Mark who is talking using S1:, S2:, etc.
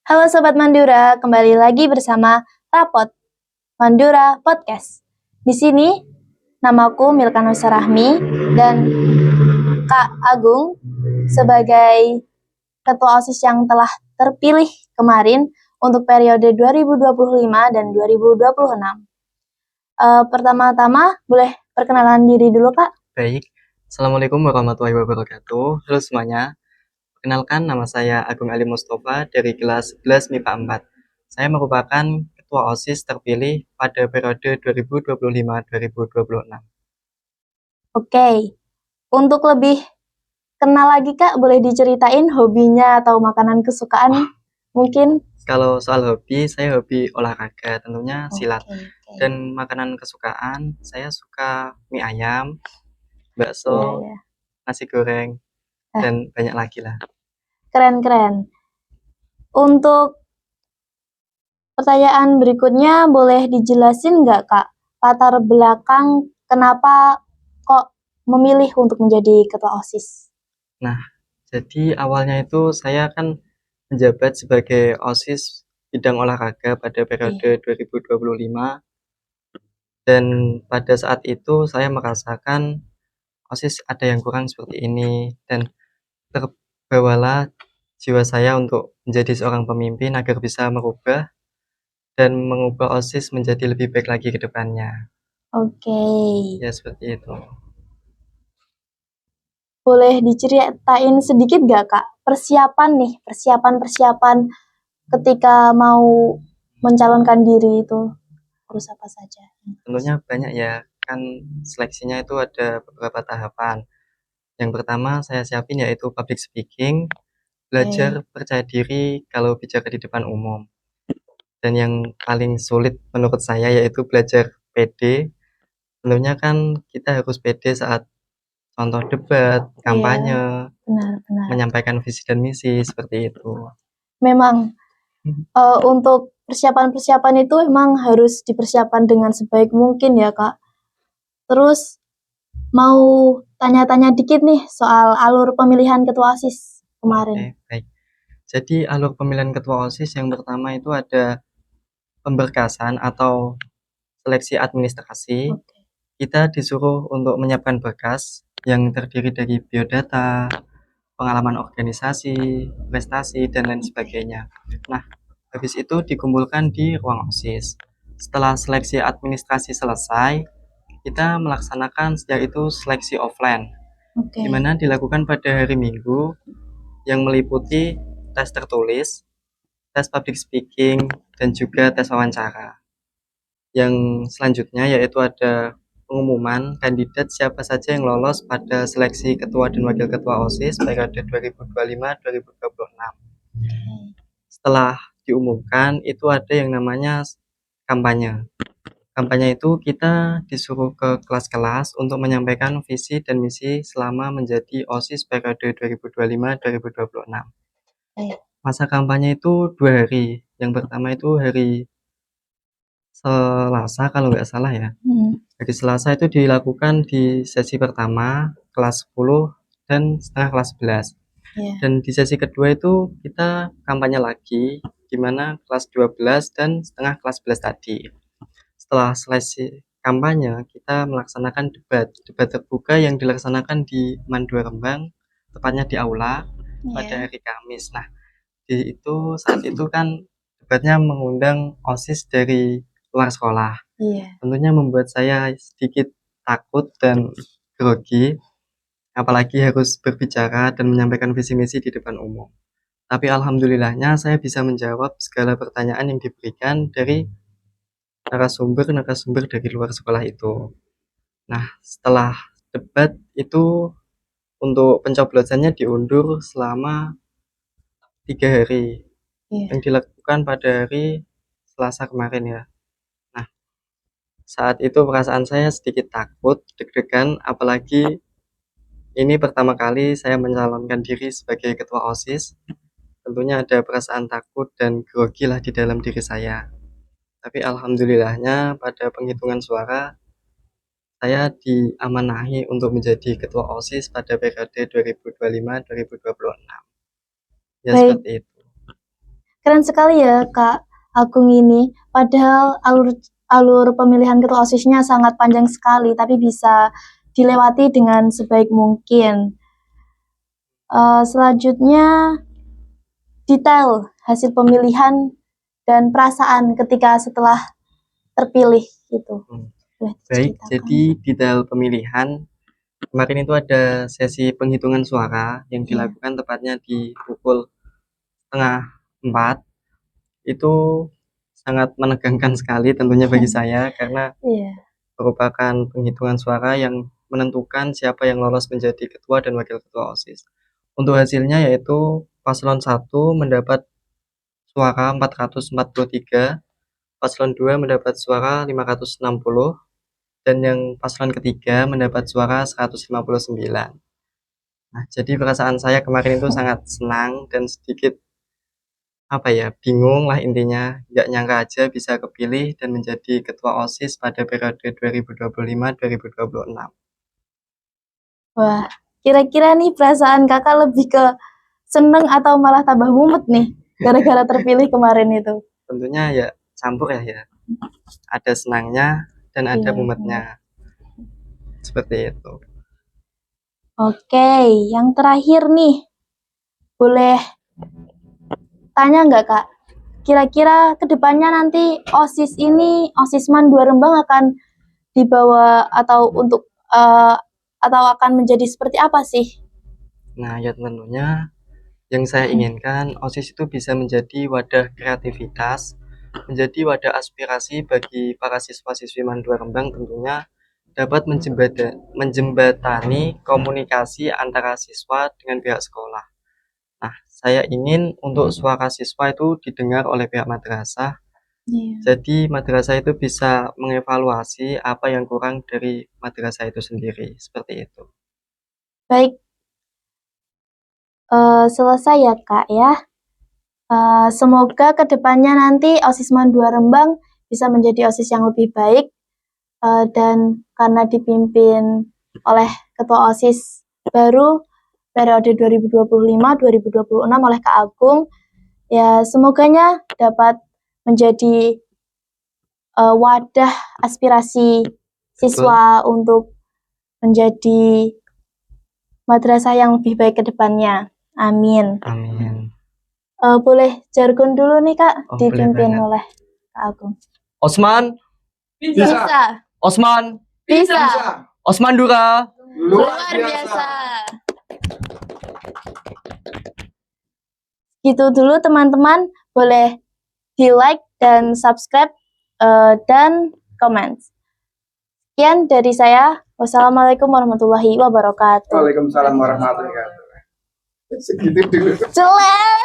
S1: Halo Sobat Mandura, kembali lagi bersama Rapot Mandura Podcast. Di sini namaku Milka Nusa Rahmi dan Kak Agung sebagai Ketua OSIS yang telah terpilih kemarin untuk periode 2025 dan 2026. Pertama-tama boleh perkenalan diri dulu Kak?
S2: Baik, Assalamualaikum warahmatullahi wabarakatuh. Halo semuanya, perkenalkan nama saya Agung Ali Mustafa dari kelas 11 MIPA 4. Saya merupakan Ketua OSIS terpilih pada periode 2025-2026.
S1: Oke, untuk lebih kenal lagi Kak, boleh diceritain hobinya atau makanan kesukaan mungkin?
S2: Kalau soal hobi, saya hobi olahraga, tentunya silat.
S1: Oke.
S2: Dan makanan kesukaan, saya suka mie ayam,
S1: Iya,
S2: bakso,
S1: iya.
S2: nasi goreng, dan banyak lagi lah.
S1: Keren. Untuk pertanyaan berikutnya, boleh dijelasin nggak Kak, latar belakang kenapa kok memilih untuk menjadi ketua OSIS?
S2: Nah, jadi awalnya itu saya kan menjabat sebagai OSIS bidang olahraga pada periode 2025, dan pada saat itu saya merasakan OSIS ada yang kurang seperti ini, dan terbawalah jiwa saya untuk menjadi seorang pemimpin agar bisa merubah dan mengubah OSIS menjadi lebih baik lagi ke depannya.
S1: Oke.
S2: Ya, seperti itu.
S1: Boleh diceritain sedikit nggak Kak, persiapan ketika mau mencalonkan diri itu harus apa saja?
S2: Tentunya banyak ya, kan seleksinya itu ada beberapa tahapan. Yang pertama saya siapin yaitu public speaking, belajar percaya diri kalau bicara di depan umum. Dan yang paling sulit menurut saya yaitu belajar pede. Tentunya kan kita harus pede saat contoh debat, kampanye,
S1: Benar.
S2: menyampaikan visi dan misi, seperti itu.
S1: Memang untuk persiapan itu emang harus dipersiapkan dengan sebaik mungkin ya Kak. Terus mau tanya-tanya dikit nih soal alur pemilihan ketua OSIS kemarin.
S2: Oke, baik. Jadi alur pemilihan ketua OSIS yang pertama itu ada pemberkasan atau seleksi administrasi. Kita disuruh untuk menyiapkan berkas yang terdiri dari biodata, pengalaman organisasi, prestasi, dan lain sebagainya. Nah, habis itu dikumpulkan di ruang OSIS. Setelah seleksi administrasi selesai, kita melaksanakan sejak itu seleksi offline, di mana dilakukan pada hari Minggu yang meliputi tes tertulis, tes public speaking, dan juga tes wawancara. Yang selanjutnya yaitu ada pengumuman kandidat siapa saja yang lolos pada seleksi ketua dan wakil ketua OSIS periode 2025-2026. Setelah diumumkan itu ada yang namanya kampanye. Kampanye itu kita disuruh ke kelas-kelas untuk menyampaikan visi dan misi selama menjadi OSIS periode 2025-2026. Masa kampanye itu 2 hari. Yang pertama itu hari Selasa kalau nggak salah ya. Hari Selasa itu dilakukan di sesi pertama kelas 10 dan setengah kelas 11. Dan di sesi kedua itu kita kampanye lagi, di mana kelas 12 dan setengah kelas 11 tadi. Setelah selesai kampanye, kita melaksanakan debat terbuka yang dilaksanakan di Mandua Rembang, tepatnya di aula pada hari Kamis. Nah, saat itu kan debatnya mengundang OSIS dari luar sekolah. Tentunya membuat saya sedikit takut dan grogi, apalagi harus berbicara dan menyampaikan visi misi di depan umum. Tapi alhamdulillahnya saya bisa menjawab segala pertanyaan yang diberikan dari narasumber dari luar sekolah itu. Nah, setelah debat itu untuk pencoblosannya diundur selama 3 hari. Yang dilakukan pada hari Selasa kemarin ya. Nah, saat itu perasaan saya sedikit takut, deg-degan, apalagi ini pertama kali saya mencalonkan diri sebagai ketua OSIS. Tentunya ada perasaan takut dan grogi lah di dalam diri saya. Tapi alhamdulillahnya pada penghitungan suara saya diamanahi untuk menjadi ketua OSIS pada periode 2025-2026. Ya, seperti itu.
S1: Keren sekali ya Kak Agung ini. Padahal alur pemilihan ketua OSIS-nya sangat panjang sekali, tapi bisa dilewati dengan sebaik mungkin. Selanjutnya, detail hasil pemilihan dan perasaan ketika setelah terpilih gitu. Boleh
S2: Baik,
S1: diceritakan?
S2: jadi detail pemilihan kemarin itu ada sesi penghitungan suara yang
S1: Iya.
S2: dilakukan tepatnya di pukul 3:30. Itu sangat menegangkan sekali tentunya bagi saya karena
S1: Iya.
S2: merupakan penghitungan suara yang menentukan siapa yang lolos menjadi ketua dan wakil ketua OSIS. Untuk hasilnya yaitu paslon 1 mendapat suara 443, paslon 2 mendapat suara 560, dan yang paslon ketiga mendapat suara 159. Nah, jadi perasaan saya kemarin itu sangat senang dan sedikit bingung lah intinya. Nggak nyangka aja bisa kepilih dan menjadi ketua OSIS pada periode 2025-2026.
S1: Wah, kira-kira nih perasaan kakak lebih ke seneng atau malah tambah mumet nih gara-gara terpilih kemarin itu?
S2: Tentunya ya campur ya. Ada senangnya dan ada
S1: Iya,
S2: mumetnya. Seperti itu.
S1: Oke, yang terakhir nih, boleh tanya nggak Kak? Kira-kira kedepannya nanti OSIS ini, OSISman 2 Rembang akan dibawa atau akan menjadi seperti apa sih?
S2: Nah, ya tentunya yang saya inginkan OSIS itu bisa menjadi wadah kreativitas, menjadi wadah aspirasi bagi para siswa-siswi Mandua Rembang, tentunya dapat menjembatani komunikasi antara siswa dengan pihak sekolah. Nah, saya ingin untuk suara siswa itu didengar oleh pihak madrasah. Jadi madrasah itu bisa mengevaluasi apa yang kurang dari madrasah itu sendiri, seperti itu.
S1: Baik, selesai ya Kak ya. Semoga kedepannya nanti OSISman 2 Rembang bisa menjadi OSIS yang lebih baik, dan karena dipimpin oleh Ketua OSIS baru periode 2025-2026 oleh Kak Agung, ya semoganya dapat menjadi wadah aspirasi siswa untuk menjadi madrasah yang lebih baik ke depannya. Amin.
S2: Amin.
S1: Boleh jargon dulu nih Kak,
S2: Oh,
S1: dipimpin
S2: boleh banget.
S1: oleh Kak Agung.
S2: Osman,
S1: Bisa.
S2: Osman,
S1: Bisa.
S2: Osman Dura.
S1: Luar biasa. Gitu dulu teman-teman, boleh di like dan subscribe dan komen. Sekian dari saya. Wassalamualaikum warahmatullahi wabarakatuh.
S3: Waalaikumsalam warahmatullahi wabarakatuh. Segitu dulu.
S1: Jelek.